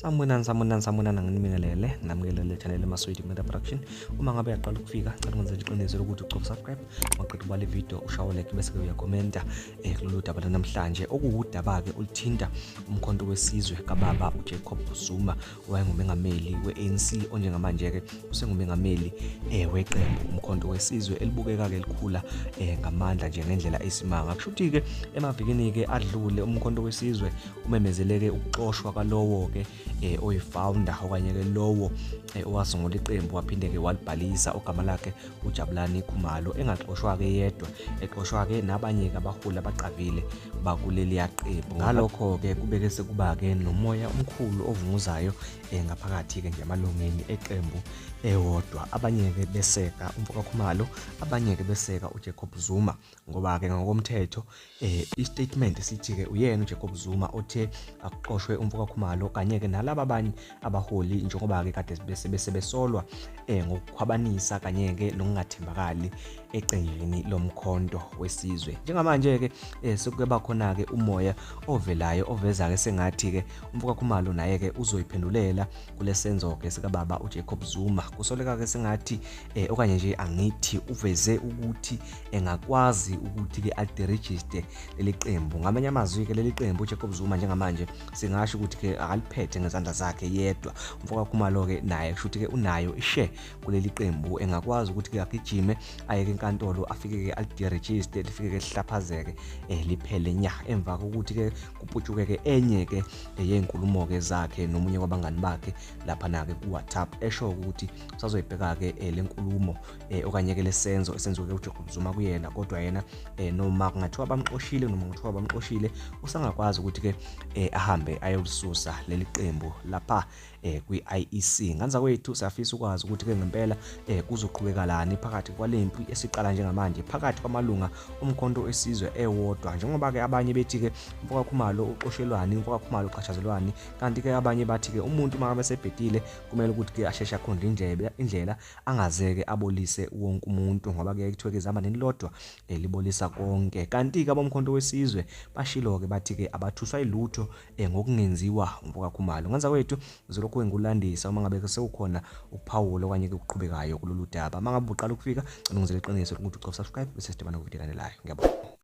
Sanibonani nginibingelele namukele channel eMaswidi Media Production. Uma ngabe uyaqala ukufika ngicela ngenze iqiniso lokuthi ucofa subscribe, maqedwe bale video ushaye like bese ke uyakomenta kulolu daba namhlanje okuwudaba ke ulithinta umkhonto wesizwe kaBaba uJacob Zuma owayengumengameli weANC onjengamanje ke usengumengameli weqembu umkhonto wesizwe elibukeka ke likhula ngamandla nje ngendlela esimanga. Kushuthi ke emavikini ke adlule umkhonto wesizwe umemezeleke ukuxoshwa kwalowo ke oyifounder okanye ke lowo owasungula iqembu waphinde ke walibhalisa ogama lakhe uJabulani Khumalo engaxoshwa ke yedwa exoshwa ke nabanye ke abaholi abaqavile bakuleli yaqembu. Ngalokho ke kubeke sekuba ke nomoya omkhulu ovunguzayo ngaphakathi ke nje amalungeni eqembu ewodwa, abanye ke beseka umfoka Khumalo, abanye ke beseka uJacob Zuma ngoba ke ngokomthetho istatement sithi ke uyena uJacob Zuma othe aqoshwe umfoka Khumalo kanye ke nalabo abanye abaholi njengoba ke kade besolwa ngokukhwabanisa kanye ke nokungathembakali eqenjini lomkhonto wesizwe. Njengamanje ke sekube khona ke umoya ovelayo oveza ke sengathi ke umfoka Khumalo naye ke uzoyiphendulela kulesenzo ke sika baba uJacob Zuma. Kusoleka ke sengathi okanye nje angithi uveze ukuthi engakwazi ukuthi ke alderegister leli qembu. Ngamanye amazwi ke leli qembu uJacob Zuma njengamanje singasho ukuthi ke akaliphethe ngezandla zakhe yedwa. Umfoka Khumalo ke naye kushuthi ke unayo ishare kuleli qembu, engakwazi ukuthi ke agijime aye ke enkantolo afike ke alderegister lifike ke lihlaphazeke liphele nya emva kokuthi ke kuputshuke ke enye ke yenkulumo ke zakhe nomunye wabangani bakhe lapha na ke ku WhatsApp esho ukuthi usazoyibheka ke lenkulumo okanye ke lesenzo esenziwe ke uJacob Zuma kuyena, kodwa yena noma kungathiwa bamxoshile noma kuthiwa bamxoshile usangakwazi ukuthi ke ahambe ayolisusa leli qembu lapha kwi-IEC. Nganza kwethu siyafisa ukwazi ukuthi ke ngempela kuzoqhubeka lani phakathi kwalempi esiqala njengamanje phakathi kwamalunga omkhonto wesizwe ewodwa, njengoba ke abanye bethi ke umfoka Khumalo uqoshelwani, umfoka Khumalo uqhatshazelwani, kanti ke abanye bathi ke umuntu makabe sebhedile kumele ukuthi ke asheshe akhonde indlela angazeke abolise wonke umuntu, ngoba ke kuthiwe ke izamba nelilodwa libolisa konke. Kanti ke abomkhonto wesizwe bashilo ke bathi ke abathuswa ilutho ngokungenziwa umfoka Khumalo. Nganza kwethu uzolokhu ngulandisa uma ngabe sekukhona ukuphawula okanye ke ukuqhubekayo kulolu daba. Mangabe uqala ukufika ngizele iqiniso ukuthi ucofa subscribe bese sidibana kuvidiyo elandelayo. Ngiyabonga.